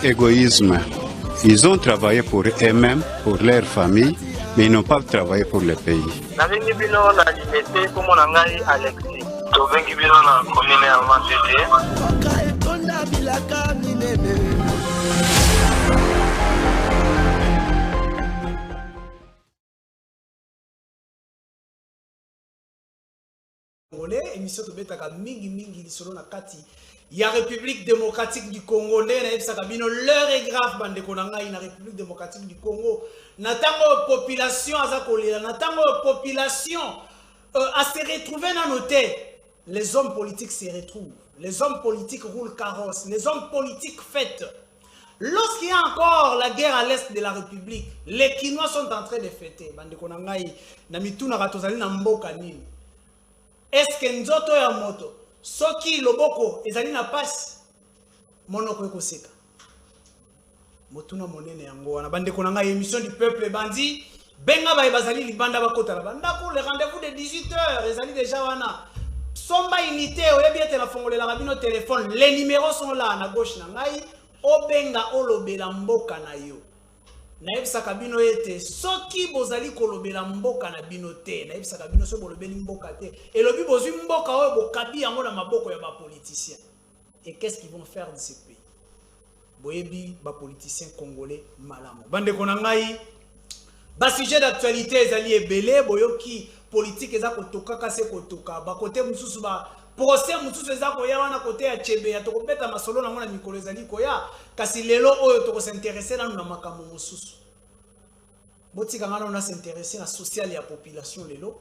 Égoïsme. Ils ont travaillé pour eux-mêmes, pour leur famille, mais ils n'ont pas travaillé pour le pays. Émission de Betaka mingi solo na kati ya République démocratique du Congo na ebisaka bino l'heure est grave bande konanga na République démocratique du Congo natango population aza kolela natango population à se retrouver dans nos têtes. Les hommes politiques se retrouvent, les hommes politiques roulent carrosse, les hommes politiques fêtent. Lorsqu'il y a encore la guerre à l'est de la République, les Kinois sont en train de fêter bande konanga na mituna ratozali na mboka nini. Est-ce que nzoto ya moto soki loboko ezali na passe monoko ekoseka motuna monene yango wana bande konanga émission du peuple bandi benga ba bazali libanda bakota la banda pour le rendez-vous de 18h ezali déjà wana somba unité oyebi ete na fongolela rabino téléphone les numéros sont là na gauche na ngai obenga olobela mboka na yo naebisaka bino ete soki bozali kolobela mboka na bino te naebisaka bino so bolobeli mboka te elobi bozwi mboka oyo bokabi yango na maboko ya bapoliticiens. Et qu'est-ce qu'ils vont faire de ce pays? Boyebi bapoliticiens congolais malamu bandeko na ngai sujet d'actualité ezali ebele boyoki politique eza kotoka kase kotoka bakote mususu ba procès mususu eza koya wana kote ya chebe ya tokobeta masolo na mona mikolo ezali koya kasi lelo oyo toko s'intéresser na makambo mususu botika ngana on a s'intéresser na social ya population lelo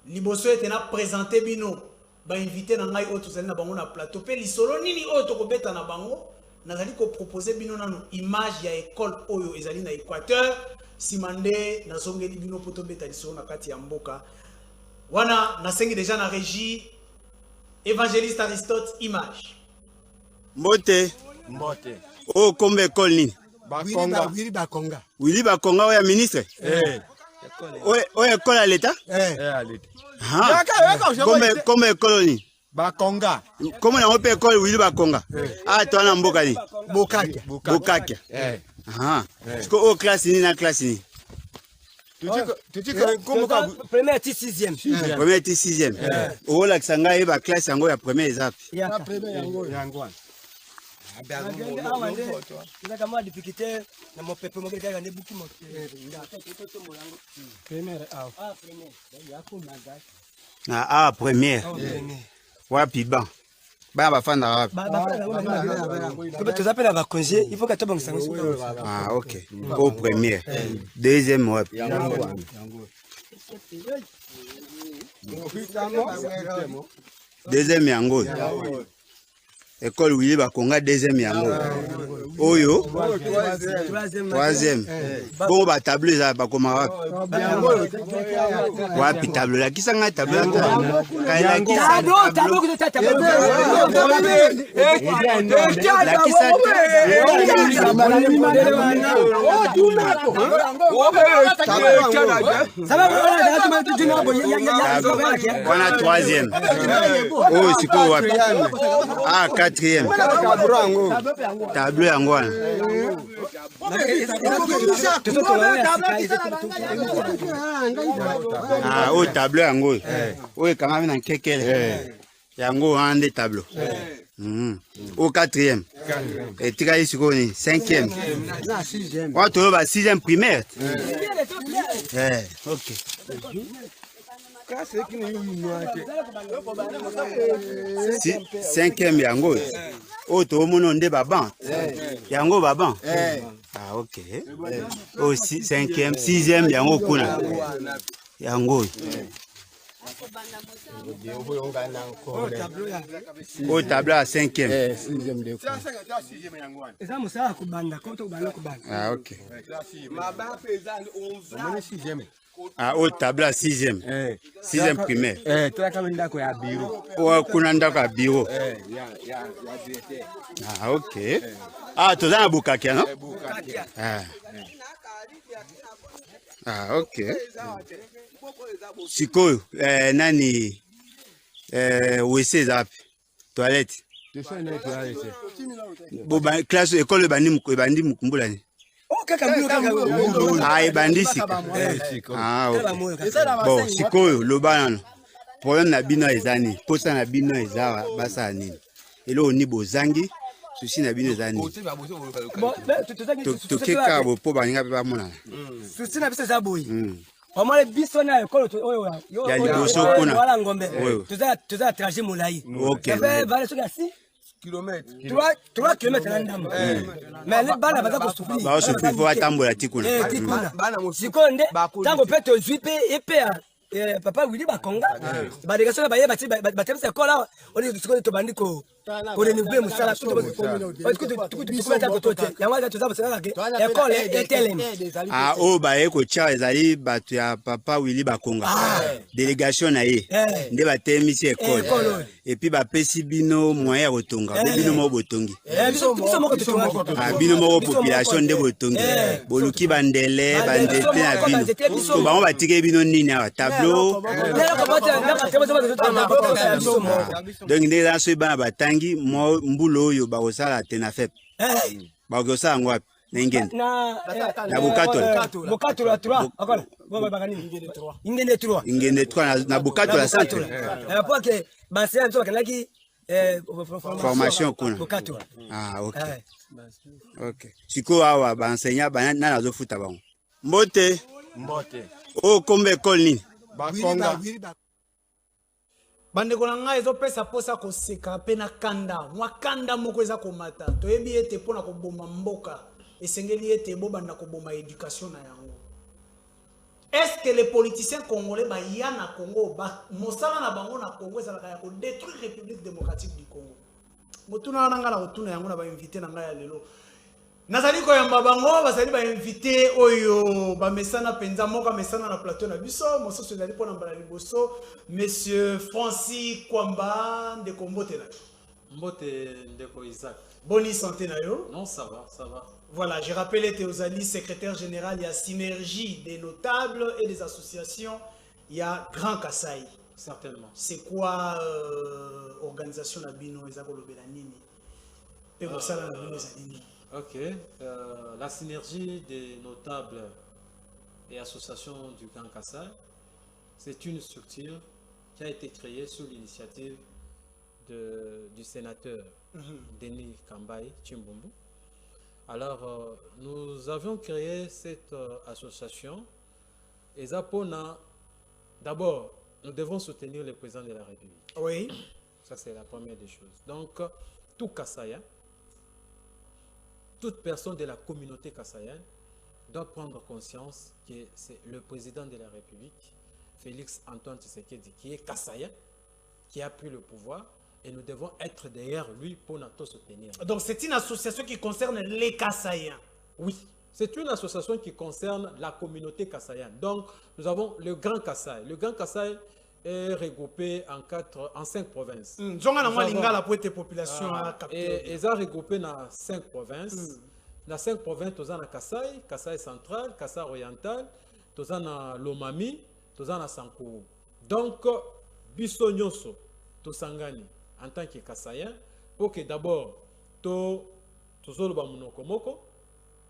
liboso ete na présenter bino ba invité na ngai oyo tozali na bango na plateau pe lisolo nini oyo tokobeta na bango nazali ko proposer bino nanu image ya école oyo ezali na Équateur simande nazongeli bino poto beta lisolo na kati ya mboka wana nasengi déjà na régie évangéliste Aristote image Mbote oh kombe école ni Willy Bakonga oya ministre oya école à l'état à l'état kombe école ni Bakonga comment on peut école Willy Bakonga ah toi na mboka ni Bokaka est-ce que au classe ni na classe ni première et sixième. Première et sixième. Oh la sanga eba classe yango ya première ezap. Ya première yango. Kama difficulté na mo pepe mo gega ne buki mo. Première première. Wapi ban. Ba bafanda wapi. Tu appelles à congé, il faut que tu banques ça. Ah OK. Au première. Deuxième wapi. Deuxième yango. École Willy Bakonga deuxième yango. Oyo troisième. Bon ba tableau za ba koma wapi. Wapi tableau la kisanga tableau. Kaila kisa tableau que tu tableau. La kisa wana troisième. Oh siko wapi. Ah quatrième. Tableau yango. Ah au tableau yango. Oui quand même en kekele. Yango ande tableau. Au quatrième. Et tu as ici cinquième. On trouve à sixième primaire. OK. Cinquième yango. Oh to mono nde baban. Yango baban. Ah OK. Oh cinquième, sixième yango kuna. Yango. Au tableau à cinquième. Ah OK. Ah au tableau à sixième. Sixième primaire. Oh kuna ndako ya bureau. Ah OK. Ah to za Bukaka non? Ah OK. Sikoyo nani wese zapi toilette. Bon, Classe école bandi mukumbula ni. Oh, kaka Ah, ebandi sika. Ah, ok. Bon, sikoyo lobana. Problème na bino ezani. Posa na bino ezawa basa nini. Elo ni bozangi. Souci na bino ezani. Bon, Tokeka bo po baninga pe ba mona. souci na biso zaboyi. Au moins biso na école Ya liboso kuna. Wala ngombe. Toza trajet molai. Ok. Ça fait vale soka 6 3 km na ndambo. Mais les bana baza ko souffrir. Ba souffrir fo atambola tikuna. Tikuna. Sikonde tango pe to zui pe epe papa Willy Bakonga ba délégation ba yeba ba temisa école là on est sikonde to bandi ko renouveler musala tout école ETLM. Ah, oh, ba eko cha ezali batu ya papa Willy Bakonga. Délégation na ye. Nde ba temisi école. Et puis ba pesi bino moyen botonga. Bino mo botongi. Ah, bino mo population nde botongi. Boluki bandele, bandete na bino. To ba mo batike bino nini a tableau. Donc nde la so ba batangi mo mbulo oyo ba kosala tenafep. Ba kosala ngwapi ngende. Na Bukato la 3. Akola. Bo ba ngani ingende 3. Ingende 3 na Bukato la centre. Pour que ba c'est un kanaki formation kuna. Bukato. Ah, OK. OK. Siko awa ba enseignant ba na zo futa bango. Mbote. Oh, kombe école nini? Bakonga. Bandeko na ngai ezopesa posa koseka pe na kanda mwa kanda moko eza komata toyebi ete mpona koboma mboka esengeli ete bobanda koboma éducation na yango. Est-ce que les politiciens congolais baya na Congo mosala na bango na Congo ezalaka ya kodétruire République démocratique du Congo? Motuna na nga na kotuna yango na ba invité na ngai ya lelo nazali koyamba bango bazali ba invité oyo ba mesana penza moka mesana na plateau na biso mososo ezali pona mbala liboso monsieur Francis Kwamba ndeko mbote na Mbote ndeko Isaac. Bonne santé na yo? Non, ça va, ça va. Voilà, je rappelle que Ozali secrétaire général, il y a synergie des notables et des associations, il y a Grand Kassai. Certainement. C'est quoi organisation Nabino Ezakolo Belanini? Ok, la synergie des notables et associations du Grand Kassai, c'est une structure qui a été créée sous l'initiative du sénateur Denis Kambaye Chimbombo. Alors, nous avions créé cette association et Zapona, d'abord, nous devons soutenir le président de la République. Oui. Ça, c'est la première des choses. Donc, tout Kassaïen, toute personne de la communauté kassaïenne doit prendre conscience que c'est le président de la République, Félix Antoine Tshisekedi, qui est kassaïen, qui a pris le pouvoir, et nous devons être derrière lui pour nous soutenir. Donc c'est une association qui concerne les kassaïens? Oui, c'est une association qui concerne la communauté kassaïenne. Donc nous avons le Grand Kassai. Le Grand Kassai est regroupé en 5 provinces. Et ils ont regroupé dans 5 provinces. Dans 5 provinces, nous avons Kassai, Kassai central, Kassai oriental, nous avons Lomami, nous avons Sankou. Donc, Biso Nyonso, Tosangani, en tant que Kassaïen, pour que d'abord, Tozoloba Monokomoko,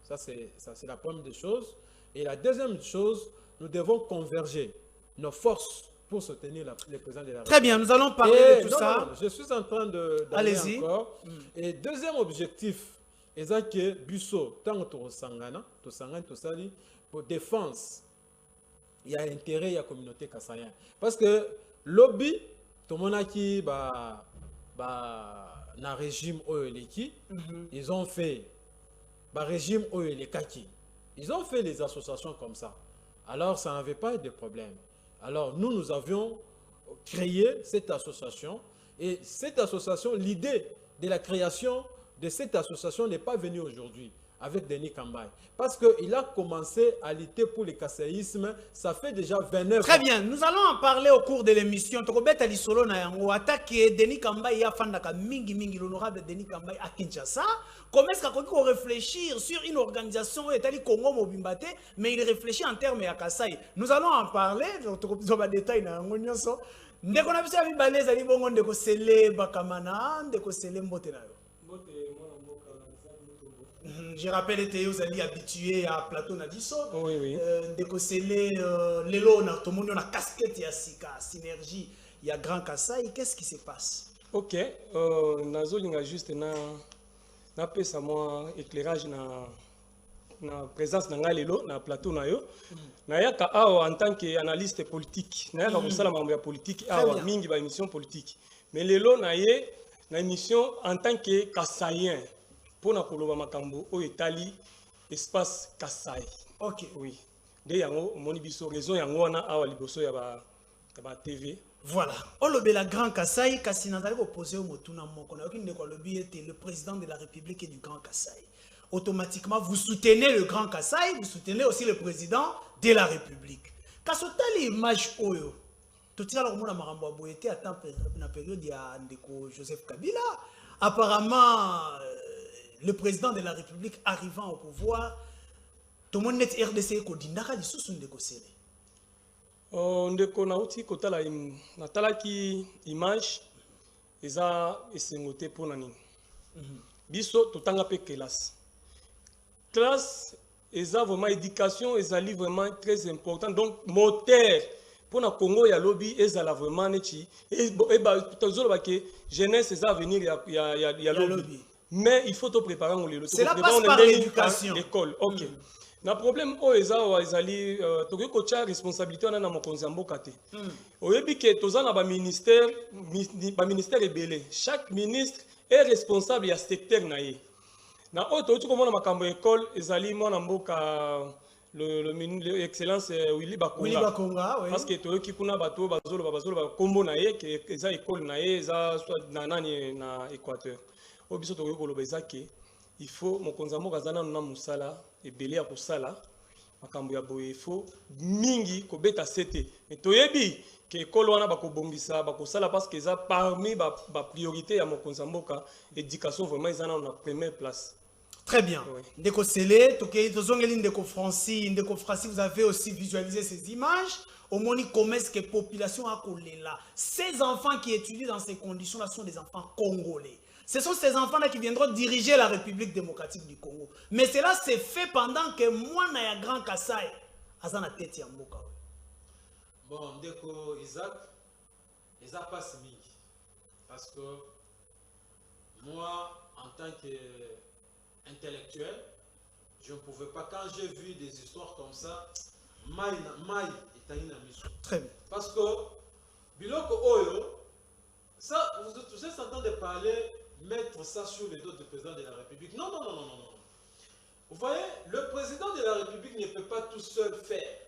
ça c'est la première des choses. Et la deuxième chose, nous devons converger nos forces pour soutenir le président de la République. Très bien, nous allons parler de tout ça. Non, je suis en train d'aller encore. Et deuxième objectif, c'est que Busso, tant que Sangana, Tosali, pour défense, il y a intérêt, il y a communauté kassaïenne. Parce que lobby, tout le monde qui na régime Oyeleki, ils ont fait régime Oyelekaki. Ils ont fait les associations comme ça. Alors, ça n'avait pas de problème. Alors, nous avions créé cette association. Et cette association, l'idée de la création de cette association n'est pas venue aujourd'hui avec Denis Kambaye. Parce qu'il a commencé à lutter pour le kassaïsme, ça fait déjà 29 ans. Très bien, nous allons en parler au cours de l'émission. Tokobeta lisolo na yango attaqué Denis Kambaye ya fandaka mingi l'honorable Denis Kambaye à Kinshasa. Comment est-ce qu'on réfléchir sur une organisation étali Congo Mobimbate, mais il réfléchit en termes ya Kassai. Nous allons en parler, on va détailler na yango nyonso. ndeko na biso ya mibale ezali bongo ndeko Sele Bakamana, ndeko Sele mbote na yo. Je rappelle que vous allez habitué à plateau na biso. Oui, oui. Ndeko Sele lelo na tout monde na casquette ya sika synergie, il y a Grand Kassai, qu'est-ce qui se passe? OK, nazolinga juste na pesa moi éclairage na présence na ngai lelo na plateau na yo. Na yaka awa en tant qu'analyste politique, na yaka kosala mambo ya politique awa mingi ba émission politique. Mais lelo na ye na émission en tant que Kassaïen pour na koloba makambo o etali espace Kassai. OK. Oui. De yango moni biso raison yango wana awa liboso ya ba TV. Voilà. Olobela Grand Kassai, kasi nazali ko poser au motuna moko na okinde ko lobi était le président de la République et du Grand Kassai. Automatiquement vous soutenez le Grand Kassai, vous soutenez aussi le président de la République. Kasotali image oyo. Totika la mona marambo aboyete à temps na période ya ndeko Joseph Kabila. Apparemment le président de la République arrivant au pouvoir, tout le monde net RDC ko dindaka lisusu ndeko Sele. Ndeko nauti kotala natala ki image eza esengote pona nini. Biso totanga pe classe eza vraiment éducation ezali vraiment très important, donc moteur pour na Congo ya lobby ezala vraiment neti et ba tozolo ke jeunesse eza venir ya lobby. Mais il faut te préparer au lelo. C'est la passe par l'éducation. L'école. OK. Na problème o ezali toki ko tia responsabilité na mokonzi mboka te. Oyebi ke tozana ba ministère ebele. Chaque ministre est responsable ya secteur na ye. Na auto tu komona makambo école ezali mona mboka le excellence Willy Bakonga, oui. Parce que toki kuna bato bazolo kombo na ye ke eza école na ye eza soit na nani na Équateur. Obiso toki ko loba ezaki il faut mokonzi mboka zana na musala ebele ya kosala makambo ya boye fo mingi ko beta sete. Mais toyebi que école wana bakobongisa bakosala parce que ça parmi ba priorité ya mokonzi mboka éducation vraiment ezana na première place. Très bien. Oui. Ndeko Sele, Ndeko Francis, vous avez aussi visualisé ces images. Au moins, comment est-ce que la population a collé là? Ces enfants qui étudient dans ces conditions-là sont des enfants congolais. Ce sont ces enfants-là qui viendront diriger la République démocratique du Congo. Mais cela s'est fait pendant que moi, na Grand Kassai, azana tête ya mboka. Bon, Ndeko Isaac, ils a pas mingi. Parce que moi, en tant qu'intellectuel, je ne pouvais pas, quand j'ai vu des histoires comme ça, maï est une mission. Très bien. Parce que, Biloko Oyo, ça, vous êtes en train de parler, mettre ça sur les dos du président de la République. Non. Vous voyez, le président de la République ne peut pas tout seul faire.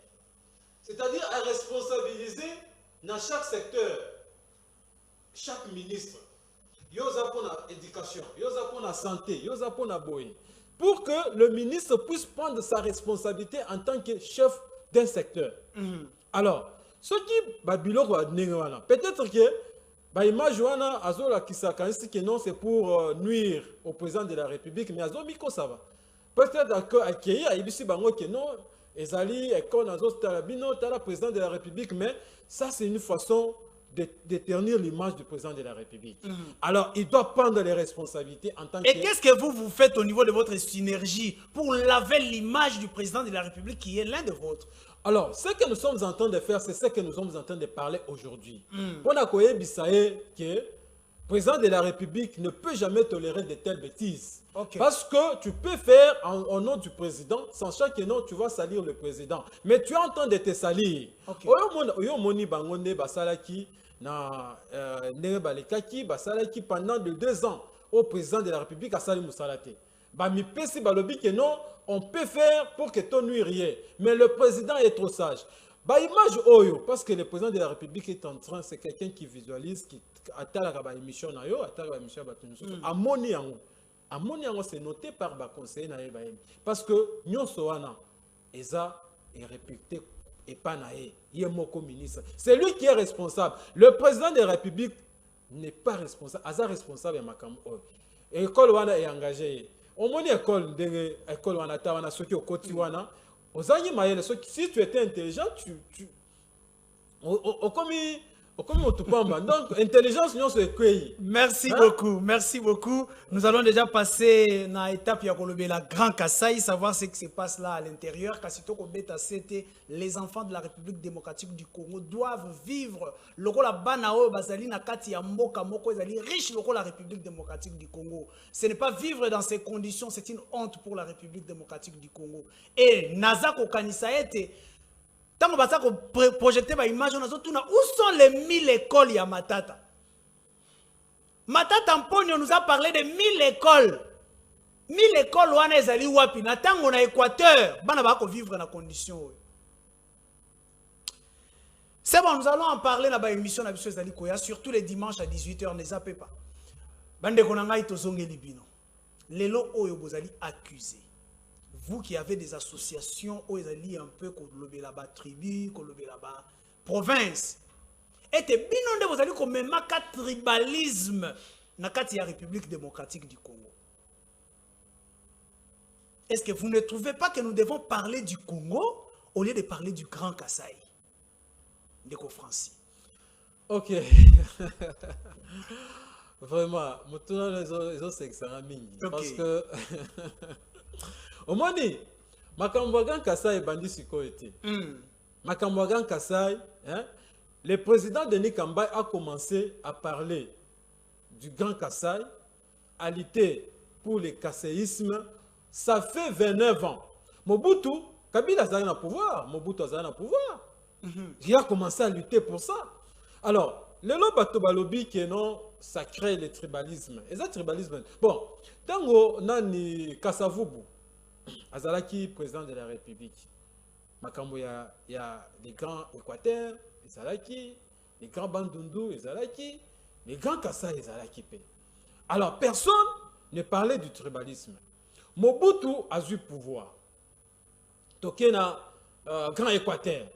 C'est-à-dire à responsabiliser dans chaque secteur, chaque ministre. Yoza pour l'éducation, yoza pour la santé, yoza pour la boye. Pour que le ministre puisse prendre sa responsabilité en tant que chef d'un secteur. Alors, ce qui peut-être que l'image que non, c'est pour nuire au président de la République, mais Azobiko ça va. Peut-être que non, Ezali, Ekon, Azos, Talabino, Tala, président de la République, mais ça c'est une façon de ternir l'image du président de la République. Alors, il doit prendre les responsabilités en tant que... Et qu'est-ce que vous faites au niveau de votre synergie pour laver l'image du président de la République qui est l'un de vôtres? Alors, ce que nous sommes en train de faire, c'est ce que nous sommes en train de parler aujourd'hui. On a connu que le président de la République ne peut jamais tolérer de telles bêtises. Okay. Parce que tu peux faire au nom du président, sans chaque nom, tu vas salir le président. Mais tu es en train de te salir. Pendant 2 ans, au président de la République, à Salim Moussalate. On peut faire pour que ton nuit rien. Mais le président est trop sage. Image Oyo, parce que le président de la République est en train, c'est quelqu'un qui visualise, qui attend la émission, c'est noté par le conseiller. Parce que nous sommes réputé et pas ministre. C'est lui qui est responsable. Le président de la République n'est pas responsable. Il est responsable de l'école est engagée. Au moins, l'école wana ceux qui au côté wana. Si tu étais intelligent, Donc, intelligence, nous c'est quoi? Merci beaucoup, merci beaucoup. Nous allons déjà passer dans l'étape de la Grand Kasaï, savoir ce qui se passe là à l'intérieur. Les enfants de la République démocratique du Congo doivent vivre le rôle à Banao, Bazali, Nakati, Yamoka, Moko, Bazali, riche le rôle de la République démocratique du Congo. Ce n'est pas vivre dans ces conditions, c'est une honte pour la République démocratique du Congo. Et Nazako Kanisaete, tant qu'on va projeter ma image, où sont les 1000 écoles ya Matata? Matata Mponyo nous a parlé de 1000 écoles. 1000 écoles wana ezali wapi na tango na Équateur, bana ba ko vivre na condition. C'est bon, nous allons en parler dans l'émission na biso ezali koya surtout les dimanches à 18h, ne zappez pas. Bande konanga itozongeli bino. Lelo oyo bozali accusé. Vous qui avez des associations où ils allient un peu comme le là-bas tribu, comme le là-bas province. Et bien vous allez comme même tribalisme dans la République démocratique du Congo. Est-ce que vous ne trouvez pas que nous devons parler du Congo au lieu de parler du Grand Kasaï? Ndeko Francis. Ok. Vraiment, les autres c'est parce que au moins, Makambogan Kassai bandi siko été. Makambogan Kassai, le président Denis Kambay a commencé à parler du Grand Kassai, à lutter pour le kasséisme. Ça fait 29 ans. Mobutu, Kabila a un pouvoir. Mobutu a un pouvoir. Il a commencé à lutter pour ça. Alors, le lobato balobi qui non, ça crée le tribalisme. Et ça tribalisme. Bon, tango nani Kasavubu. Azalaki président de la République. Makambo y a les grands Équateur, Azalaki, les grands Bandundu, Azalaki, les grands Kassai, Azalaki. Alors personne ne parlait du tribalisme. Mobutu a eu pouvoir. Tokena grand Équateur.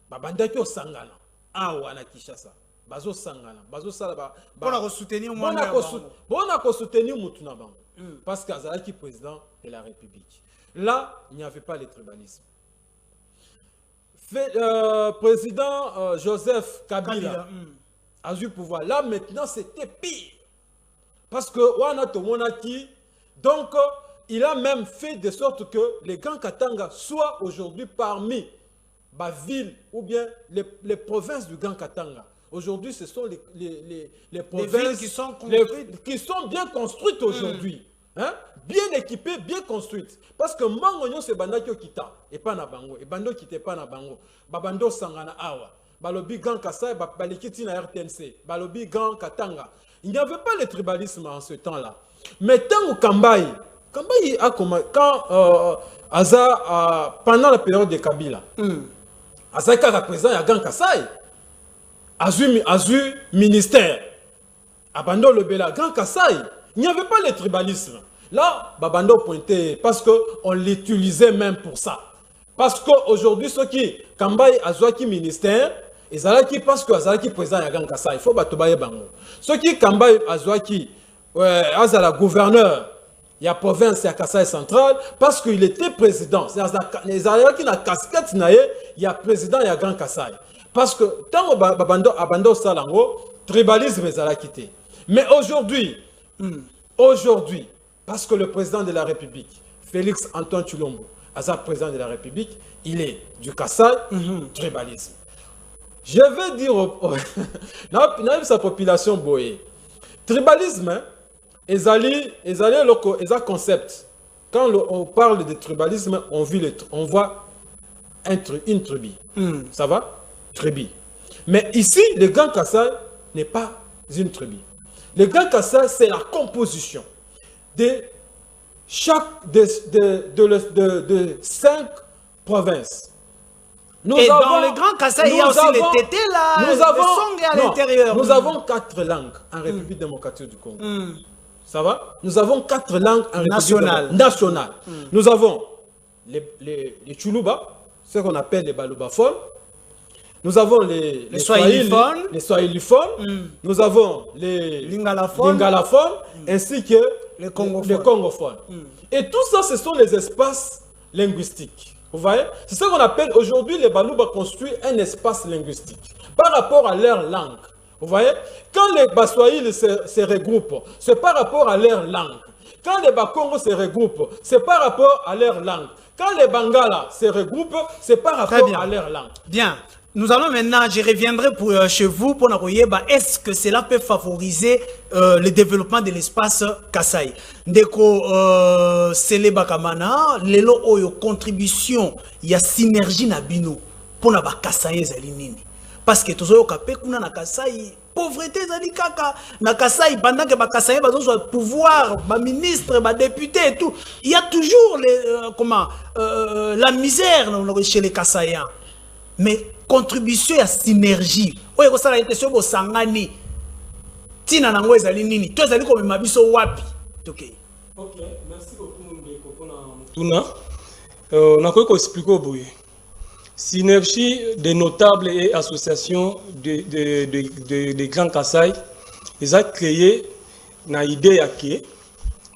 Babandaki au Sangana. Awa na Kinshasa. Bazo Sangana. Bazo Salaba. Pour soutenir moi. Pour soutenir Moutunabango. Parce qu'Azalaki président de la République. Là, il n'y avait pas le tribalisme. Président Joseph Kabila a eu pouvoir. Là, maintenant, c'était pire. Parce que donc, il a même fait de sorte que les Grands Katanga soient aujourd'hui parmi les villes ou bien les provinces du Grand Katanga. Aujourd'hui, ce sont les provinces qui sont bien construites aujourd'hui. Hein? Bien équipées, bien construites. Parce que Mangonyo c'est Bandakyo Kita et pas na Bango. Et Bando Kita pas na Bango. Babando Sangana Awa. Balobi Grand Kassai, Balikiti na RTNC. Balobi Grand Katanga. Il n'y avait pas le tribalisme en ce temps-là. Mais tant au Kambaï a commencé, quand pendant la période de Kabila, Aza Kaka président à Grand Kassai, Azu ministère. Abando le Bela, Grand Kassai. Il n'y avait pas le tribalisme. Là, Babando pointait parce qu'on l'utilisait même pour ça. Parce qu'aujourd'hui, ceux qui Kambaï Azouaki ministère, ils allaient parce que Azalaki président à Grand Kassai, il faut batobaye bango. Ceux qui Kambaï Azouaki Azala gouverneur, il y a province à Kassai central parce qu'il était président. Les Azalaki na casquette il y a président à Grand Kassai. Parce que tant Babando Salango, tribalisme ils allaient quitter. Mais aujourd'hui, parce que le président de la République, Félix Antoine Tshilombo, Azar président de la République, il est du Kassai, tribalisme. Je vais dire dans sa population boye, tribalisme, ils ont concept. Quand on parle de tribalisme, on voit une tribu. Ça va? Tribu. Mais ici, le Grand Kassai n'est pas une tribu. Le Grand Kassai, c'est la composition de chaque de 5 provinces. Dans le Grand Kassai, il y a aussi les tétés là, les Songé à l'intérieur. Nous avons 4 langues en République démocratique du Congo. Ça va? Nous avons 4 langues en République nationale. Nous avons les Tshuluba, ce qu'on appelle les Balubaphones. Nous avons les Swahiliphones, nous avons les Lingala ainsi que les Congophones. Et tout ça, ce sont les espaces linguistiques. Vous voyez? C'est ce qu'on appelle aujourd'hui, les Balouba construisent un espace linguistique par rapport à leur langue. Vous voyez? Quand les Baswahili se regroupent, c'est par rapport à leur langue. Quand les Bakongo se regroupent, c'est par rapport à leur langue. Quand les Bangala se regroupent, c'est par rapport à leur langue. Bien. Nous allons maintenant, je reviendrai chez vous pour nous dire, est-ce que cela peut favoriser le développement de l'espace Kasaï? Ndeko Sele Bakamana, lelo oyo contribution, il y a synergie na bino pour na ba Kasaï zali nini? Parce que tozo kapé kuna na Kasaï, pauvreté zali kaka na Kasaï pendant que ba Kasaï bazo soit pouvoir, ba ministre, ba député et tout, il y a toujours la misère chez les Kasaïens. Mais contribution à synergie. Oye ko sala question bo sangani. Tina nango ezali nini? To ezali ko mabiso wapi? OK, merci beaucoup Ndeko pona mutuna. Na ko expliquer boye. Synergie des notables et associations de Grand Kasaï, ils ont créé na idée yake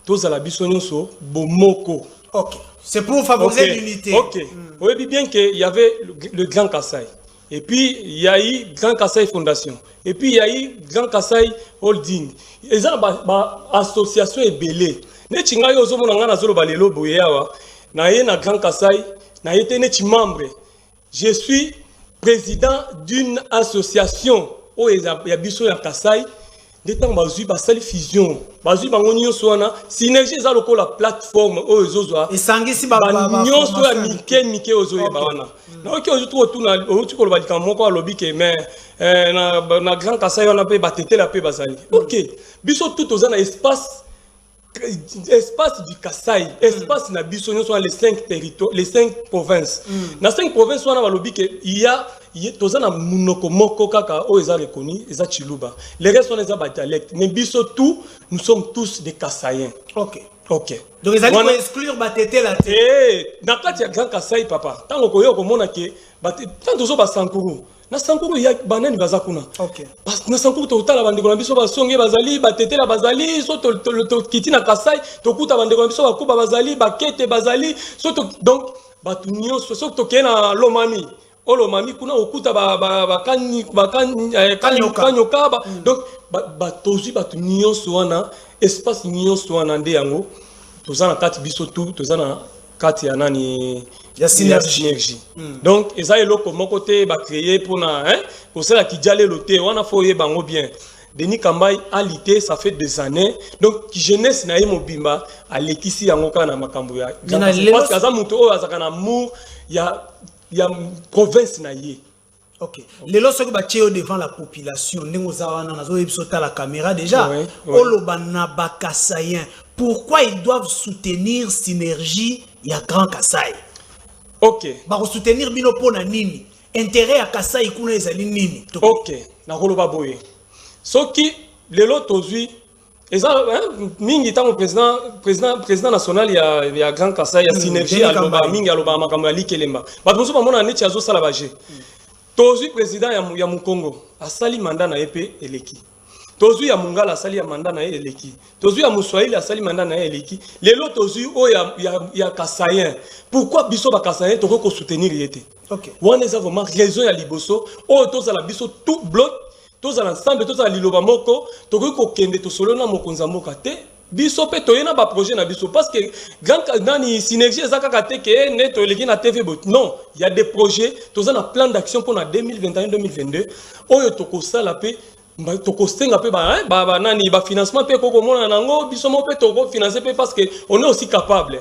tous à la biso nyonso bomoko. OK. C'est pour favoriser l'unité. OK. Oui, bien qu'il y avait le Grand Kasaï. Et puis, il y a eu Grand Kasaï Fondation. Et puis, il y a eu Grand Kasaï Holding. Ils ont une association ébélée. Ne tinga yo zo monanga na zolo balelo boyewa. Na ye na Grand Kasaï, na été ne membre. Je suis président d'une association où il y a biso ya Kasaï. Des temps bazui basali fusion. Bazui bangonyo soana synergie za loko la plateforme o ezozwa. Et sangisi ba nyonso ya mike ozoye bawana. Na oki ozutu tuna ozutu ko balika moko alobi ke mais na Grand Kasaï on a pe batete la pe bazali. OK. Biso tout oza na espace du Kasaï, espace na biso nyonso les 5 territoires, les 5 provinces. Na 5 provinces on a balobi ke il y a tozana munoko moko kaka o eza reconnu eza chiluba. Les restes on les a dialecte mais biso tout nous sommes tous des Kasaïens. OK. OK. Donc ils allaient exclure batete la tête. Eh, na kati ya Grand Kasaï papa. Tango koyo komona ke tanto zo ba sankuru. Na sankuru ya banani bazakuna. OK. Parce que na sankuru to tala bandeko na biso ba songe bazali batete la bazali so to kiti na Kasaï to kuta bandeko na biso ba kuba bazali ba kete bazali so to donc batu nyonso so to kena lomami. Olo mami kuna okuta kanyoka donc tozi batu nyonso wana espace nyonso wana nde yango tozana kati biso tout tozana kati ya nani ya synergie. Donc eza eloko moko te ba créer pour ça qui diale loté wana foye bango bien. Denis Kambai a lité ça fait des années donc jeunesse na ye mobimba alekisi yango kana makambo ya parce que azamuto o azakana amour ya province na ye. OK. Les lorsque batio devant la population, nengozawana nazo ebisota la caméra déjà. Olobana bakasayen. Pourquoi ils doivent soutenir synergie ya Grand Kasaï? OK. Ba soutenir bino pona nini? Intérêt à Kasaï kuna ezali nini? OK. Na koloba boye. Soki lelo tozui eza mingi tango président national ya Grand Kasaï ya synergie aloba mingi aloba makambo ya likelemba. Bato mosusu bamona neti azo sala baje. Tozui président ya Mukongo asali mandat na EP eleki. Tozui ya Mungala asali ya mandat na eleki. Tozui ya Muswahili asali mandat na eleki. Lelo tozui o ya Kasaïen. Pourquoi biso ba Kasaïen toko ko soutenir yete? OK. Wana eza vraiment raison ya liboso o tozala biso tout bloc. Tous ensemble, tous à liloba moko, tokoki kokende to solo na mokonza mboka te. Biso pe toyena ba projet na biso parce que grand nani synergie ezaka kate ke ne to leki na TV bot. Non, il y a des projets, tous en plan d'action pour na 2021-2022. Oyo tokosala pe tokostenga pe ba nani ba financement pe koko mona nango biso mo pe toko financer pe parce que on est aussi capable.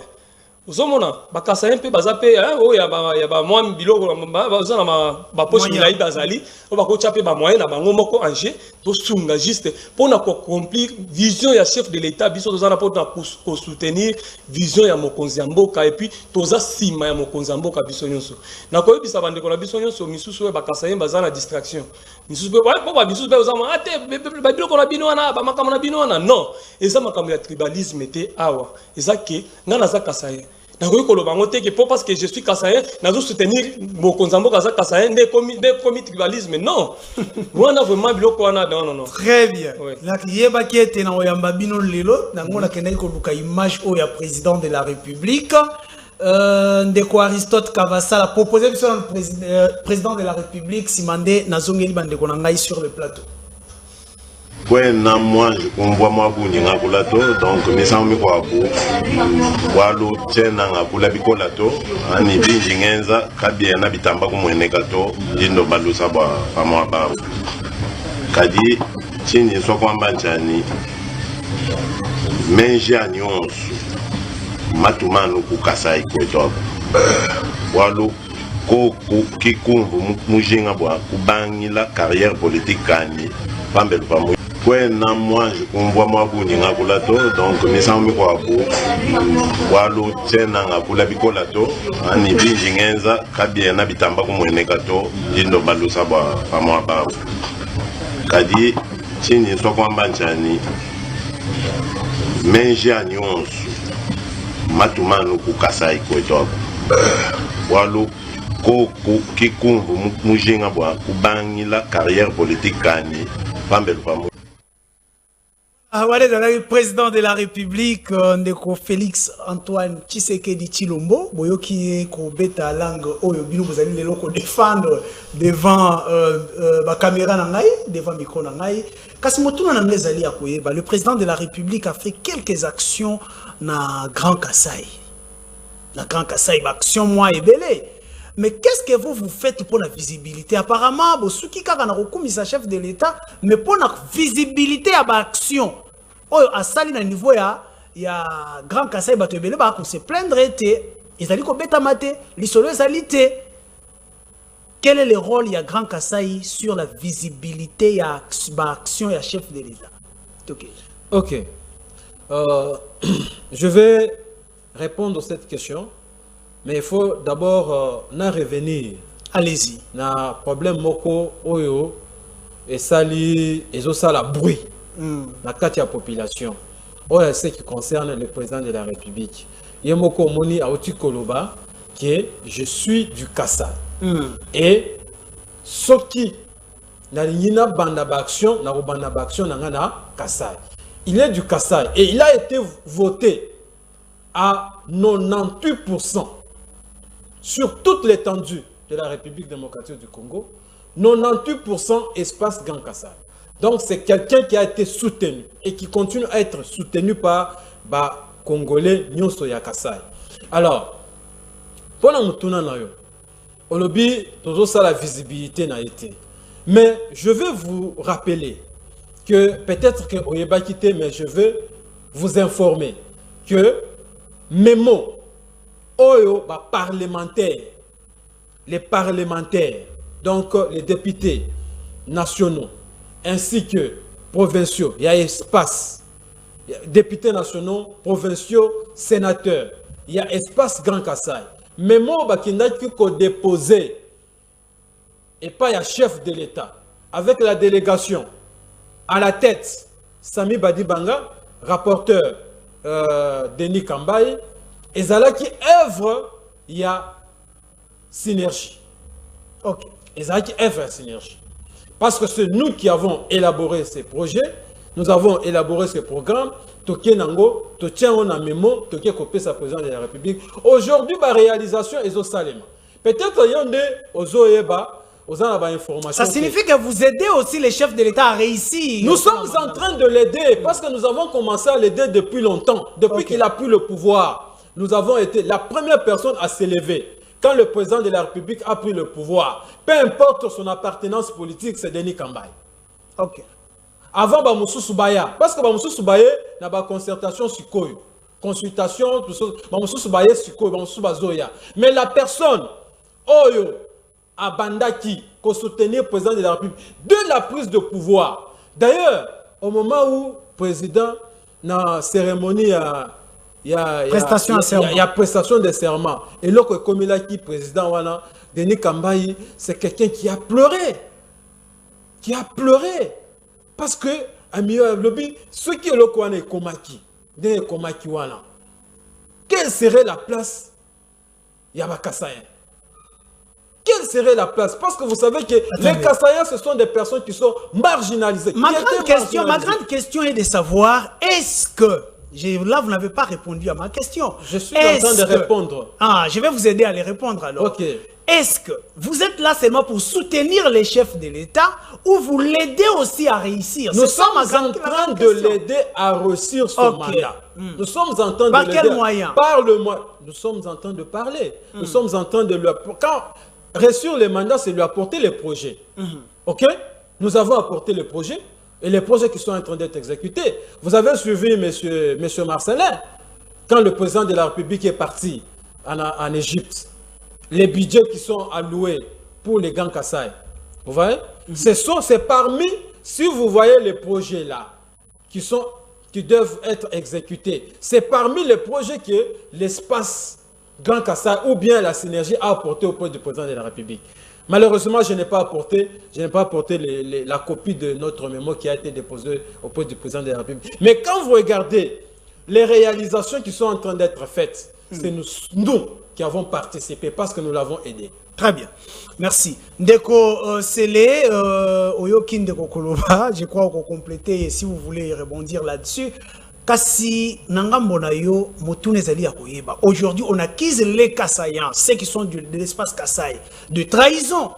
Ozomona bakasayen pe baza pe o ya ba mwa biloko baza na ba poche milai bazali o ba ko chape ba moyen na bango moko anje to sunga juste pour na accomplir vision ya chef de l'état biso tozana pour na ko soutenir vision ya mokonzi ya mboka et puis toza sima ya mokonzi ya mboka biso nyonso na ko yebisa bandeko na biso nyonso misusu bakasayen baza na distraction misusu pe ba misusu pe ozama ate ba biloko na bino wana ba makambo na bino wana non eza makambo ya tribalisme te awa eza ke ngana za kasayen. Parce que je suis Kasaïen, je soutenir mon konzambo Kasaïen, des commis tribalisme. Non. On a vraiment non. Très bien. La Kieba qui était dans Oyambabino Lelo, dans la image où il y a président de la République. Ndeko Aristote Kavassa a proposé le président de la République Simandé Nazongeli Bandeko Nangai sur le plateau. Ouais, na moi on voit moi buni ngakulato donc misambi kwa bu walo tena ngakula bikolato ani bingi ngenza kabia na bitamba kumwene kato ndindo balusa ba pamwa ba kadi chini so kwamba njani menja nyonso matumanu kukasai kweto walo ko kikumbu mujinga bwa kubangila carrière politique kani pambelu pamu. Ouais, na moi on voit moi buni ngakulato donc misambi kwa bu walo tena ngakula bikolato ani bingi ngenza kabia na bitamba kumwene kato ndindo balusa ba pamwa ba kadi chini so kwamba njani menja nyonso matumanu kukasai kweto walo ko kikumbu mujinga bwa kubangila carrière politique kani pambelu pamu. Voilà, le président de la République, Ndeko Félix Antoine Tshisekedi Tshilombo, boyo qui est beta langue oyo bino vous allez le défendre devant la caméra nangai, devant le micro nangai. Kasimoto na ngezali akoyeba, le président de la République a fait quelques actions na Grand Kassai. Na Grand Kassai, action moi et belé. Mais qu'est-ce que vous faites pour la visibilité? Apparemment, Bosuki Kaganarokumi, chef de l'État, mais pour la visibilité à l'action. À Sali, à niveau, il y a Grand Kassai Batebele, on se plaindre, ils allaient comme bêta maté, les solos salité. Quel est le rôle de Grand Kassai sur la visibilité à l'action et à chef de l'État? Ok. Je vais répondre à cette question. Mais il faut d'abord revenir. Allez-y. Na problème moko oyo et sali et la bruit. Na kati ya population. Oyo ce qui concerne le président de la République. Yemoko moni aoti koloba que je suis du Kassai. Et soki na lingina banda baction na banda baction na ngana Kassai. Il est du Kassai et il a été voté à 98%. Sur toute l'étendue de la République démocratique du Congo, 98% espace Grand Kassai. Donc c'est quelqu'un qui a été soutenu et qui continue à être soutenu par Congolais Nyonso ya Kassai. Alors, pendant que nous avons au lobby, tout ça la visibilité n'a été. Mais je veux vous rappeler que peut-être que Oyeba quitté, mais je veux vous informer que mes mots Oyo, les parlementaires, donc les députés nationaux, ainsi que provinciaux, il y a espace, députés nationaux, provinciaux, sénateurs, il y a espace Grand Kassai. Mais moi, qui n'a que déposé, et pas il y a chef de l'État, avec la délégation, à la tête, Sami Badibanga, rapporteur Denis Kambaye, et là qui œuvre, il y a synergie. Ok. Et là qui œuvre synergie. Parce que c'est nous qui avons élaboré ces projets, nous avons élaboré ces programmes, Toké Nango, Toké on a mémo, Toké Kopé sa président de la République. Aujourd'hui, la réalisation est au Salema. Peut-être qu'il y a des Ozoeba, ça signifie que vous aidez aussi les chefs de l'État à réussir. Nous sommes en train de l'aider parce que nous avons commencé à l'aider depuis longtemps, depuis qu'il a pris le pouvoir. Nous avons été la première personne à s'élever. Quand le président de la République a pris le pouvoir, peu importe son appartenance politique, c'est Denis Kambaye. Ok. Avant Bamoussou Soubaya, parce que Bamoussou Soubaya n'a pas concertation sur quoi. Consultation, Bamoussou Soubaya sur quoi, Bamoussou Bazoya. Mais la personne, Oyo, Abandaki, qui soutenait le président de la République, de la prise de pouvoir. D'ailleurs, au moment où le président, dans la cérémonie, il y a prestation de serment. Et là, comme il a dit, président Denis Kambaye, c'est quelqu'un qui a pleuré. Qui a pleuré. Parce que, ceux qui ont le Komaki, quelle serait la place Yabakassayen? Quelle serait la place? Parce que vous savez que les Kassaïens, ce sont des personnes qui sont marginalisées. Ma grande question est de savoir, est-ce que Là, vous n'avez pas répondu à ma question. Je suis en train de répondre. Ah, je vais vous aider à les répondre alors. Ok. Est-ce que vous êtes là seulement pour soutenir les chefs de l'État ou vous l'aidez aussi à réussir? Nous sommes en train de l'aider à réussir son mandat. Nous sommes en train de l'aider. Par quel moyen? Par le moyen. Nous sommes en train de parler. Nous sommes en train de lui apporter. Quand réussir les mandats, c'est lui apporter les projets. Ok? Nous avons apporté les projets et les projets qui sont en train d'être exécutés. Vous avez suivi monsieur Marcelin quand le président de la République est parti en Égypte. Les budgets qui sont alloués pour les Grands Kassai. Vous voyez? C'est parmi, si vous voyez les projets là, qui doivent être exécutés, c'est parmi les projets que l'espace Grand Kassai ou bien la synergie a apporté auprès du président de la République. Malheureusement, je n'ai pas apporté la copie de notre mémo qui a été déposée auprès du président de la République. Mais quand vous regardez les réalisations qui sont en train d'être faites, c'est nous qui avons participé parce que nous l'avons aidé. Très bien. Merci. Ndeko Sele, Oyokin Ndeko Koloba, je crois qu'on compléter si vous voulez rebondir là-dessus. Kasi Nangambo na yo motune zali ya koyeba. Aujourd'hui, on accuse les Kassaïens, ceux qui sont de l'espace Kassai, de trahison.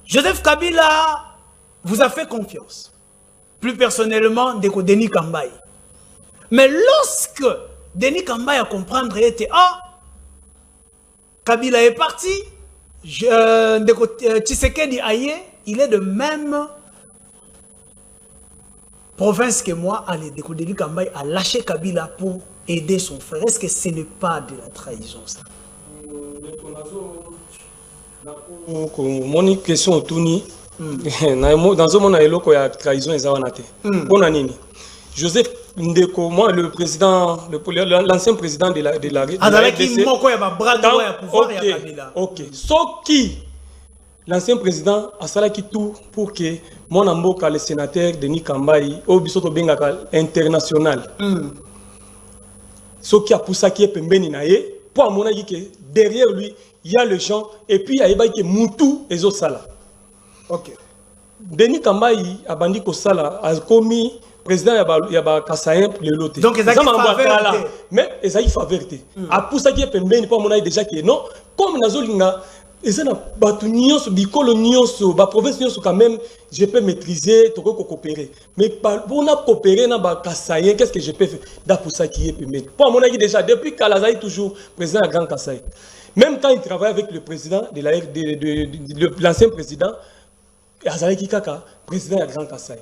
Joseph Kabila vous a fait confiance. Plus personnellement, Ndeko Denis Kambaye. Mais lorsque Denis Kambaye a comprendre était Kabila est parti, Tshisekedi Aye, il est de même province que moi. Allez, Denis Kambaye a lâché Kabila pour aider son frère. Est-ce que ce n'est pas de la trahison ça? Mon question est tournée. Dans un monde il y a trahison et pour nani Joseph Ndeko, moi le président, l'ancien président de la RDC. Ok. Sauf qui l'ancien président a salaki tout pour que mon amboka le sénateur Denis Kambaye au biso to bengaka international. Ce qui a poussé qui est pembeni nae pour amonaki que derrière lui il y a le gens et puis il y a que Moutou et Zosala. Ok. Denis Kambaye a bandi ko sala a commis président yaba Kassaïen le loté. Donc ils ont faveur. Mais ils ont faveur. A pour ça qui est pembeni pour mon déjà que non comme nazolinga ils ont batunion sur bicolonie sur ba province sur quand même je peux maîtriser to coopérer. Mais pour na coopérer na ba Kassaïen qu'est-ce que je peux faire da pour ça qui est pembeni. Pour mon déjà depuis Kalazai toujours président Grand Kassai. Même quand il travaille avec le président de l'ancien président Azaleki Kaka, président de Grand Kassai.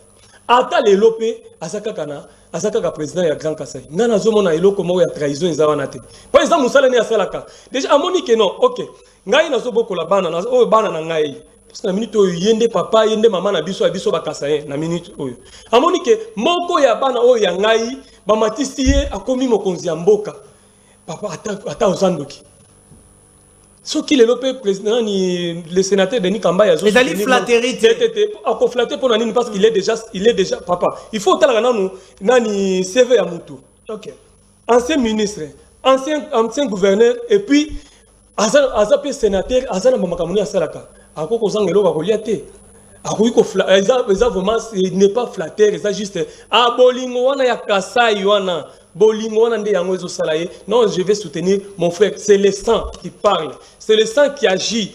Ata les lopé, Azakaka président de Grand Kassai. Nana zomona eloko mo ya trahison ezawanate. Par exemple, Moussala ne asalaka. Déjà amoni que non, OK. Ngai na zoboko la bana na o bana na ngai. Parce que na minute oyo yende papa yende maman na biso ba Kassaïen na minute oyo. Amoni que moko ya bana oyo ya ngai ba matisiye akomi mokonzi ya mboka. Papa ata ozandoki. Ce qui est le président, le sénateur Denis Kambaye, ils allaient flatterie. Flatter pour Nani parce qu'il est déjà papa. Il faut que Nani CV à Moutou. Ok. Ancien ministre, ancien gouverneur, et puis Azapé sénateur, Azana Mamakamuni Asalaka. Akoko Zangelo Kakoliate. Akoiko vraiment n'est pas flatteur, ils juste abolingo wana ya Kasai wana. Non, je vais soutenir mon frère. C'est le sang qui parle. C'est le sang qui agit.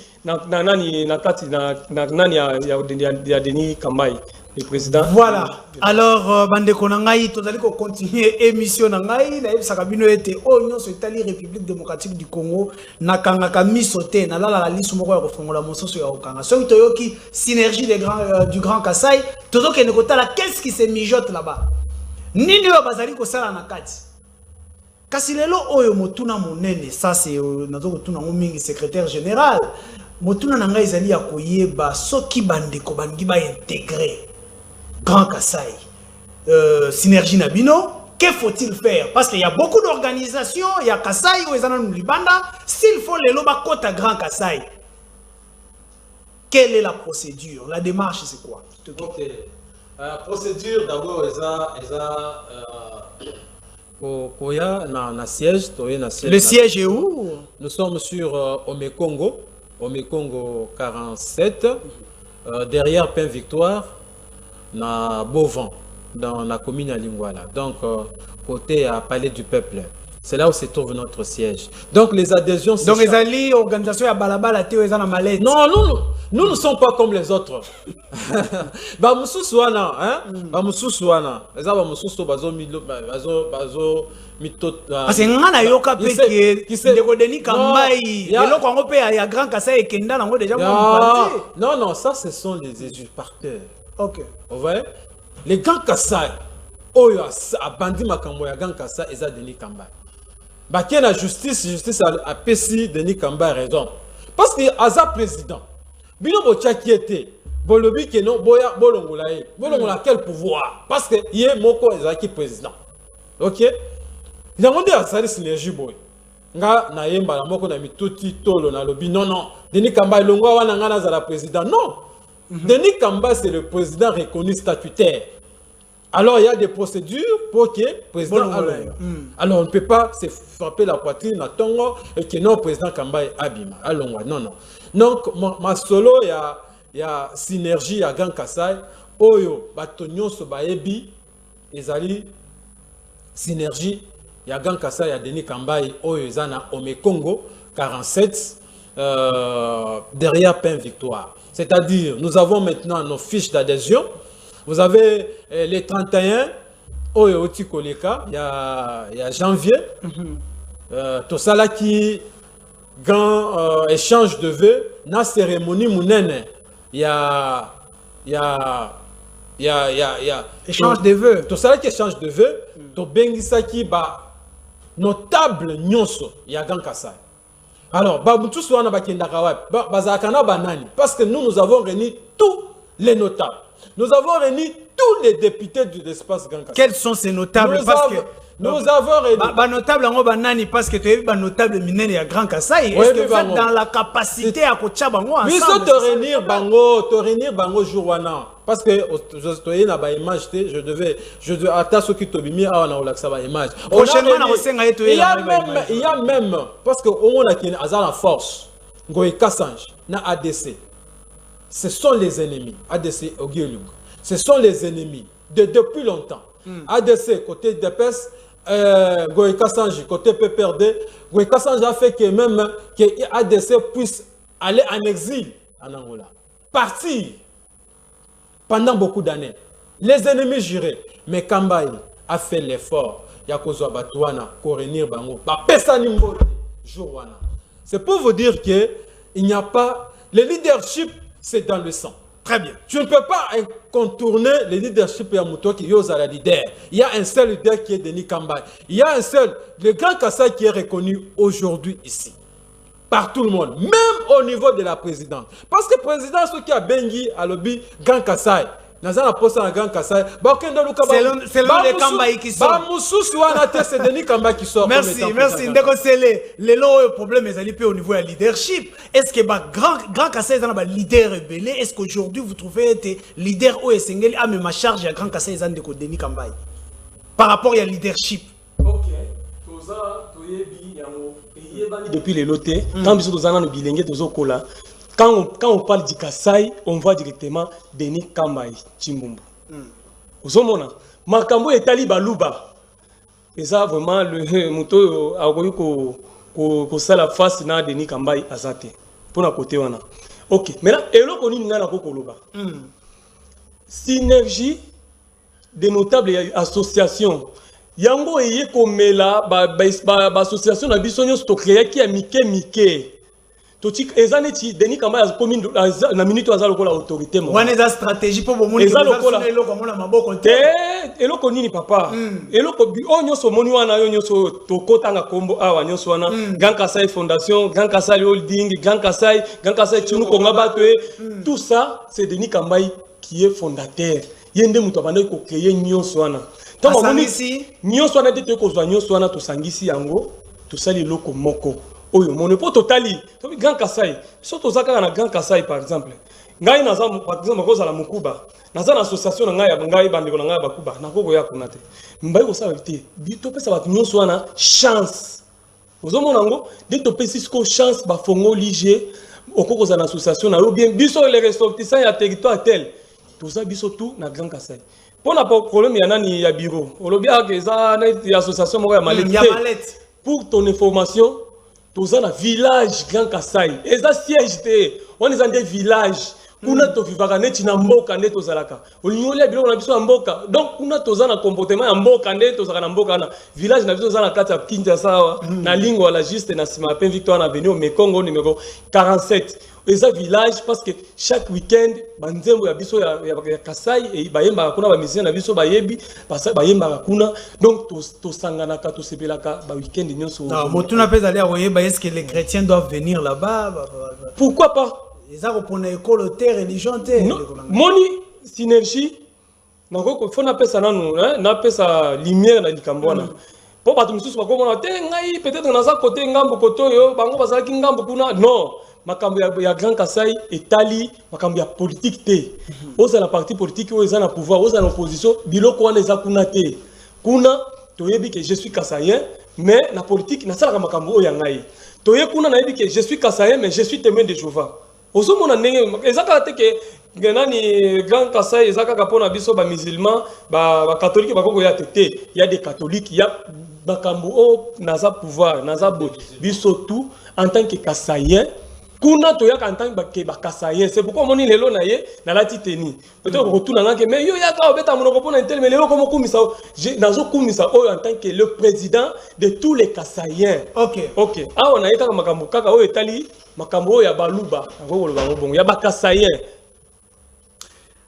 Denis Kambaye, le président. Voilà. Alors, Bandeko Nangaï, tu allez continuer l'émission Nangaï. La Sakabino était au Union Italie, République démocratique du Congo. Nakangaka misote, na la liste moko ya kofongola moso so ya okanga. So toyoki synergie du Grand Kassai. Todo ke nekota la qu'est-ce qui se mijote là-bas? Nini yo bazali ko sala na kati kasi lelo oyo motuna monene ça c'est nazo kotuna mingi secrétaire général motuna na ngai ezali ya koyeba soki bandeko bangi ba intégrer Grand Kassai synergie na bino que faut-il faire parce qu'il y a beaucoup d'organisations il y a Kassai ou ezana libanda s'il faut lelo ba kota Grand Kassai quelle est la procédure la démarche c'est quoi? OK. Procédure d'abord na siège, le siège est où? Nous sommes sur Omekongo 47 derrière Pain Victoire na Beauvant dans la commune à Lingwala. Donc, côté à Palais du Peuple. C'est là où se trouve notre siège. Donc, les adhésions... Donc, les alliés, organisation à Balabala, Théo, ils ont la mallette. Non, nous ne sommes pas comme les autres. Bamusouana, hein? Bamusouana. Les Bamusouso, Bazo, parce que ngana yoka pe qui se dégodeni kambai et l'autre on peut y a grand kasa et kenda nango déjà non, ça ce sont les usurpateurs. OK. Vous voyez? Les grands Kassai, oyo a bandi makambo ya grand Kassa eza Denis Kamba. Ba qui la justice a pesi Denis Kamba raison. Parce que Aza président. Bino bocha qui était bolobi que non boya bolongola e. Bolongola quel pouvoir? Parce que yé moko ezaki président. OK? Il a demandé à Sali Synergie boy. Nga na yemba la moko na mituti tolo na lobi non. Denis Kamba ilongwa wana nga na za la président. Non. Denis Kamba, c'est le président reconnu statutaire. Alors, il y a des procédures pour que le président... Alors, on ne peut pas se frapper la poitrine à Tongo et que non, le président Kamba est abîme. Non. Donc, ma solo, il y a synergie à Grand Kassai. Oyo, Batonyo, Sobaebi, Ezali, synergie. Il y a Grand Kassai, il y a Denis Kamba, Oyo, Zana, Ome Congo, 47, derrière Pain Victoire. C'est-à-dire, nous avons maintenant nos fiches d'adhésion. Vous avez les 31, Oyo Otikoleka, il y a janvier. Tout ça là qui grand échange de vœux, na cérémonie mounene. Il y a échange de vœux. Tout ça là qui échange de vœux, to bengisa qui ba notable nyonso, il y a Grand Kassai. Alors, parce que nous avons réuni tous les notables. Nous avons réuni tous les députés de l'espace Grand Kassai. Quels sont ces notables? Nous avons réuni. Notable parce que tu es notable minene à Grand Kassai. Est-ce que vous êtes dans la capacité à coacher bango ensemble? Oui, te réunir bango jourwana. Parce que je suis na ba image je devais atta ce qui tobimi a na olaksa ba image. Prochainement na osenga yeto il y a même parce que on a qui a la force. Ngoy Kassange na ADC. Ce sont les ennemis. ADC Ogiolung. Ce sont les ennemis depuis longtemps. ADC côté DPS, Ngoy Kassange côté PPRD, Ngoy Kassange a fait que même que ADC puisse aller en exil en Angola. Partir pendant beaucoup d'années. Les ennemis juraient. Mais Kambaï a fait l'effort. Yakozo Batouana, Korenir Bango, c'est pour vous dire que il n'y a pas. Le leadership, c'est dans le sang. Très bien. Tu ne peux pas contourner le leadership et Amouto qui ose à la leader. Il y a un seul leader qui est Denis Kambaï. Il y a un seul, le Grand Kassai qui est reconnu aujourd'hui ici. Par tout le monde, même au niveau de la présidente. Parce que le président, ce qui a bengi à l'objet Grand Kassai, c'est le Kambaï qui sort. C'est Denis Kambaï qui sort. Merci. Le problème est au niveau du leadership. Est-ce que Grand Kassai est un leader rebelle? Est-ce qu'aujourd'hui vous trouvez que leader OSNGL a même charge à Grand Kassai de Denis Kambaï par rapport au leadership? Ok. Depuis les lotés, quand on parle du Kassai, on voit directement Denis Kambaï Chimbumbu. Vous avez Makambo et Tali Balouba. Et ça, vraiment, le moto a eu ça la face na Denis Kambaï Azate. Pour la côté, on a. Ok. Maintenant, et là, on y a Koloba. Synergie des notables associations. Yango eye komela association na bisonyo sto créer qui a mike totik ezaneti Denis Kambaï a commune na minute azalo ko la autorité mo wana za stratégie pour bomundi eloko mona maboko te eloko nini papa eloko bi onyo so moni wana yo nyoso tokotanga kombo awa nyoso wana Grand Kassai Fondation, Grand Kassai Holding, Grand Kassai Tunu Konga Batwe, tout ça c'est Denis Kambaï qui est fondateur yende muto abanda ko créer nyoso wana. Nyo swana de te kozwa nyo swana to sangisi yango to sali loko moko oyo mono po totali to Grand Kassai so to zaka na Grand Kassai par exemple ngai naza par exemple ko za la mukuba naza na association ngai ya ngai bandeko ngai bakuba na koko ya kunate mbai ko sa vite bito pesa bat nyo swana chance ozomo nango de to pesa ko chance ba fongo lige okoko za na association na bien biso les ressortissants ya territoire tel to za biso tout na Grand Kassai. Pour la problème, il y en a il y a bureau. On l'a bien que ça, il y a association, il y a mallette. Pour ton information, tous un village Grand Kassai. Et ça siège, on est dans des villages. Kuna to vivaka neti na mboka nde tozalaka olinyolia biloko na biso ya mboka donc kuna tozana comportement ya mboka nde tozaka na mboka na village na biso tozana kati ya Kinshasa na lingua la juste na sima pe Victoire na avenue Mekongo numéro 47 eza village parce que chaque week-end banzembo ya biso ya Kasai et bayemba kuna ba musicien na biso bayebi parce bayemba kuna donc tosanganaka tosepelaka ba week-end nyonso motuna pesa aller oyeba est-ce que les chrétiens doivent venir là-bas pourquoi pas. Les arbres pour l'école terre religion terre. Moni synergie. Donc faut na pesa nanu, na pesa lumière na likambwana. Pour pas tout mususu ba komona te ngai peut-être na za côté ngambo koto yo bango bazala ki ngambo kuna non. Makambo ya Grand Kassai etali makambo ya politique te. Oza la partie politique oza na pouvoir, oza na opposition, biloko wana eza kuna te. Kuna toyebi que je suis Kassaïen mais la politique na sala makambo ya ngai. Toye kuna na yebi que je suis Kassaïen mais je suis témoin de Jéhovah. Ozo mona ndenge ezaka te ke nani Grand Kassai ezaka kapona biso ba musulman ba catholique ba koko ya tete il y a des catholiques il y a bakambo o naza pouvoir naza bo biso tout en tant que Kassaïen kuna to yaka en tant que ba Kassaïen c'est pourquoi moni lelo na ye na lati teni peut-être retourna ngake mais yo yaka obeta monoko pona intel mais lelo komo kumisa nazo kumisa o en tant que le président de tous les Kassaïens. OK ah on a été makambo kaka o etali makambo ya baluba ngoko lo bango bongo ya ba Kassaïen.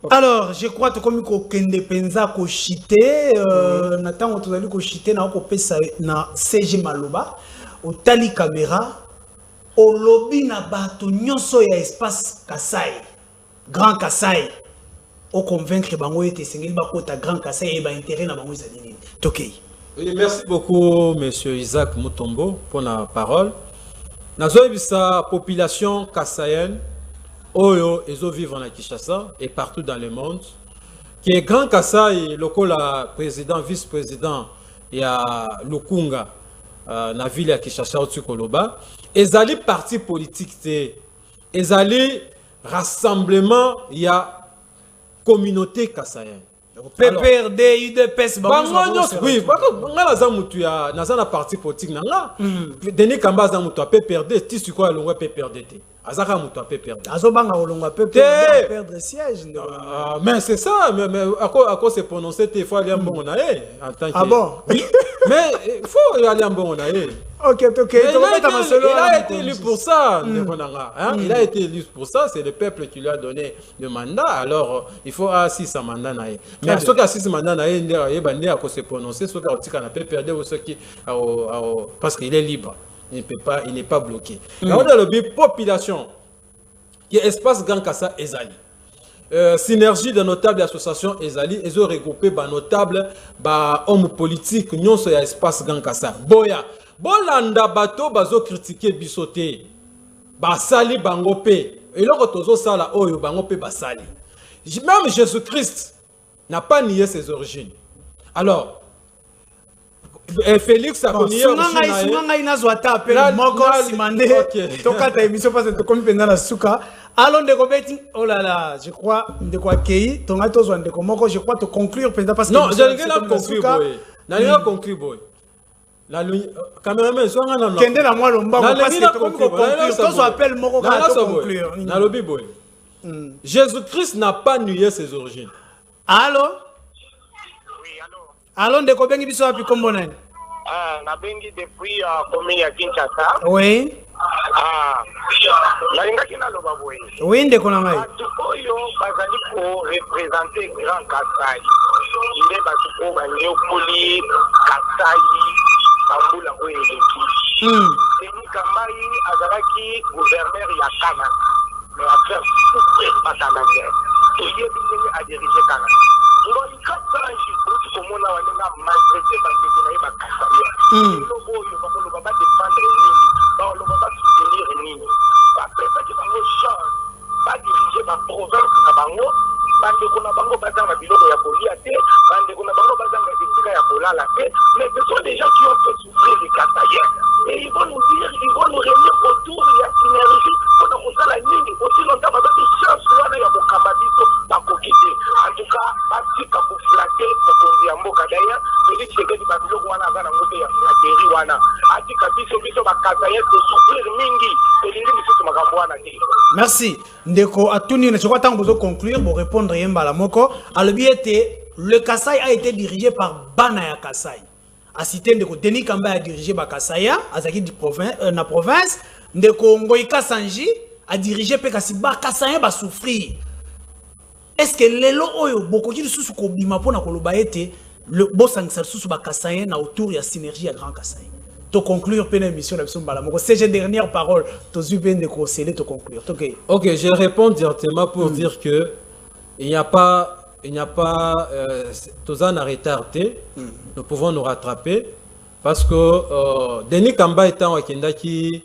Alors, je crois que comme Kende Penza ko chité Nathan tozali ko chité na ko pesa na CG Maloba au tali caméra au lobby na bato nyonso ya espace Kassai Grand Kassai au convaincre bango ete sengeli bakota Grand Kassai et ba intérêt na bango ezali nini. Tokei. Oui, merci beaucoup monsieur Isaac Mutombo pour la parole. Nazoyebisa population kassaïenne Oyo ezo vivre en Kinshasa et partout dans le monde qui est Grand Kassai lokola président vice-président ya Lukunga na ville ya Kinshasa au Koloba ezali parti politique te ezali rassemblement ya communauté kassaïenne PPRD UDPS oui ngala za mutu ya na parti politique nanga Denis Kamba za mutu PPRD ti siko alongwa PPRD te azaka mutu PPRD azobanga olongwa PPRD perdre siège mais c'est ça mais à quoi se prononcer il faut aller en bon en tant que ah bon mais il faut aller en bon OK il a été élu pour ça il a été élu pour ça c'est le peuple qui lui a donné le mandat alors il faut assist à mandat naé mais ce qui assist mandat naé ndé à quoi se prononcer ce qui a tika na PPRD ou ce qui parce qu'il est libre il n'est pas bloqué dans le population qui est espace Grand Kassai ezali synergie de notables associations ezali ils ont regroupé ba notable ba homme politique nyonso ya espace Grand Kassai boya bolanda bato bazo critiquer bisoté basali bango pe eloko tozo sala oyo bango pe basali même Jésus-Christ n'a pas nié ses origines alors Félix a connu sunga ina zwata appel moko simande tokata émission parce que comme pendant la souka allons de compétition oh là là je crois de quoi kei tonga tozwa de moko je crois te conclure pendant parce que non je vais la conclure boy na linga conclure boy la caméraman so nga na kende na moi lomba parce que conclure tozwa appel moko ka conclure na lobby boy Jésus-Christ n'a pas nié ses origines. Allô allô ndeko bengi biso api kombo nani na bengi depuis commune ya Kinshasa oui nalingaki naloba boye oui ndeko na ngai bato oyo bazali ko représenter Grand Kassai nde bato oyo banyokoli Kassai bambula oyo eleki Denis Kambai azalaki gouverneur ya Kana mais affaire souffre bakanagere toyebi ndenge adirige Kana ngoni Kassai kuti komona wanenga maltraité bandeko na ye bakasaya lobo oyo bakoloba badefendre nini bakoloba basoutenir nini bapesaki bango chance badirige baprovince na bango bandeko na bango bazanga biloko ya kolia te bandeko na bango bazanga esika ya kolala te mais ce sont des gens qui ont fait souffrir les Kassayens et ils vont nous dire ils vont nous réunir autour ya synergie mpona kosala nini aussi longtemps bazaki chance wana ya kokamba biso bakoki te en tout cas batika koflate bakasanye souffrir mingi elingi lisusu makambo wana te. Merci. Ndeko Atuni, je crois que vous conclure pour répondre à Yemba Lamoko. Le Kasaï a été dirigé par Banaya Kasaï. A cité Ndeko Denis Kamba a dirigé Bakasaya, à Zaki na province. Ndeko Ngoïka Sanji a dirigé Pekasiba Kasaï va souffrir. Est-ce que lelo oyo beaucoup de sous kobima pona koloba été le boss en sous Bakasaya na autour ya synergie à Grand Kasaï. To conclure pena émission d'Abson Balamoko. C'est une dernière parole. To zuben de conseiller to conclure. Ok, je réponds directement pour dire que il n'y a pas Tozan a retardé. Nous pouvons nous rattraper parce que Denis Kamba étant au Kendaki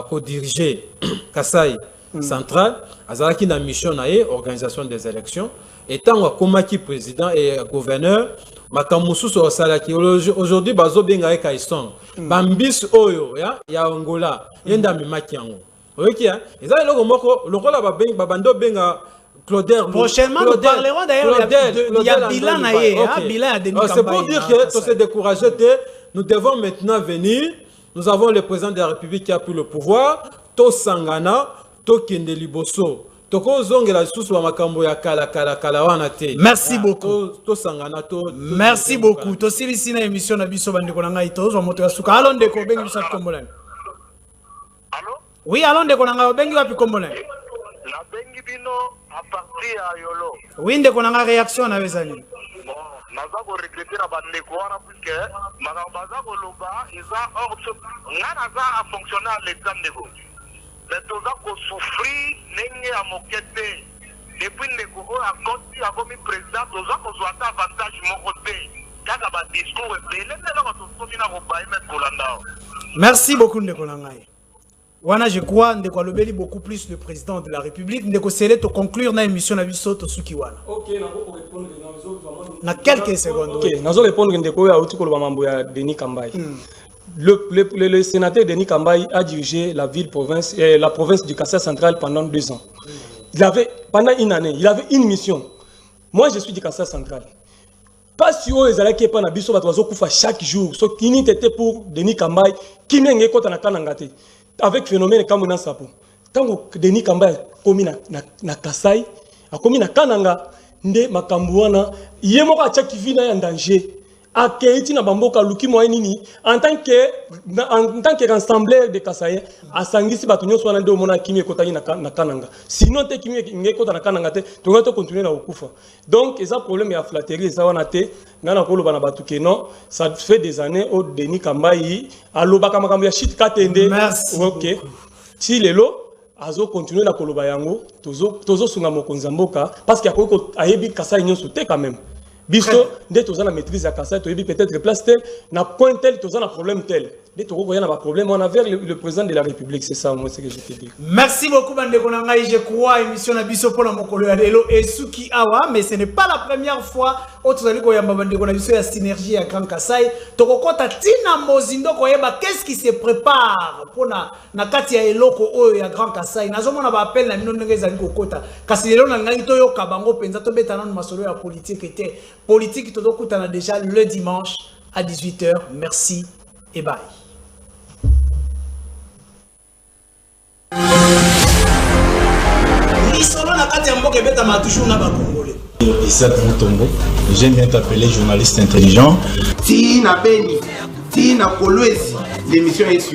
co-dirigé Kasaï central, Azalaki na mission nae organisation des élections, étant au Komaki président et gouverneur. Makamusu so salaki aujourd'hui bazo benga e kaisong bambis oyo ya Angola yenda mimaki yango oki ya eza eloko moko lokola babando benga Claudel. Prochainement nous parlerons d'ailleurs il y a bilan naé bilan de Denis Kamba. C'est pour dire que to se décourager, nous devons maintenant venir. Nous avons le président de la République qui a pris le pouvoir, to sangana to kende liboso. Merci beaucoup. Merci beaucoup. Émission oui, allons de Konanga Bengi wapi Kombolin. La Bengi bino à partir à Yolo. Oui, de Konanga réaction na bezani. Bon, naza ko regretter na bande ko wana puisque magabaza ko loba isa option ngana za a fonctionner à l'examen de vous. Mais toza ko souffrir nenge a mokete. Depuis ndeko a konti a komi président toza ko zwata avantage mon côté. Kaka ba discours belé na ko tobina ko ba mettre Kolanda. Merci beaucoup ndeko nangai. Wana je crois ndeko alobeli beaucoup plus le président de la République ndeko sele to conclure na émission na biso to suki wana. OK, na ko répondre na quelques secondes. OK, nazo répondre ndeko ya uti ko loba mambo ya Denis Kambai. Le sénateur Denis Kambai a dirigé la province du Kassai central pendant 2 ans. Pendant une année, il avait une mission. Moi, je suis du Kassai central. Pas si on est allé à Nabiso Batoazo Koufa chaque jour. Ce qui n'était pour Denis Kambai, qui n'a pas été Kanangate. Avec phénomène comme on Sapo. Quand Denis Kambai a commis na Kassai, a commis na Kananga, nde Makambouana, yemo a tchaki vina en danger. A Keiti na Bamboka Luki Moinini, en tant que rassembleur de Kasaye, a Sangisi Batunyo soit un mona Kimi Kotani na Kananga. Sinon, te Kimi Kota na Kananga, tu vas continuer na Okufa. Donc, il y a un problème à flatterie, ça va nater, Nana Kolo Banabatuke, non, ça fait des années au Denis Kambai, à Lobaka Makamia Chit Katende. Merci. Ok. Si les lots, azo continuer na Koloba Yango, Tozo Sungamo Konzamboka, parce qu'il y a Ayebi Kasaye Nyon Souté quand même. Bisto, dès que tu as la maîtrise à Kassai, tu as peut-être place tel, n'a point tel, tu as un problème tel. Dès que tu as un problème, on a vers le président de la République, c'est ça, moi, c'est ce que je te dis. Merci beaucoup, Bande Konangai. Je crois, émission Nabiso pour la Mokolo Adelo et Suki Awa, mais ce n'est pas la première fois où tu as dit que Bande Konangai a synergie à Grand Kassai. Tu as Tina Mozindo, qu'est-ce qui se prépare pour na Katia Eloko ou à Grand Kassai. Nazomona ba appel na mino ndenge zali kokota. Kasi lelo na ngai to yo kabango penza to betana na masolo ya politique était politique todo kutana déjà le dimanche à 18h. Merci et bye. Isaac Moutombo, j'aime bien t'appeler journaliste intelligent. Tina Beni, Tina Kolwezi, l'émission est suivie.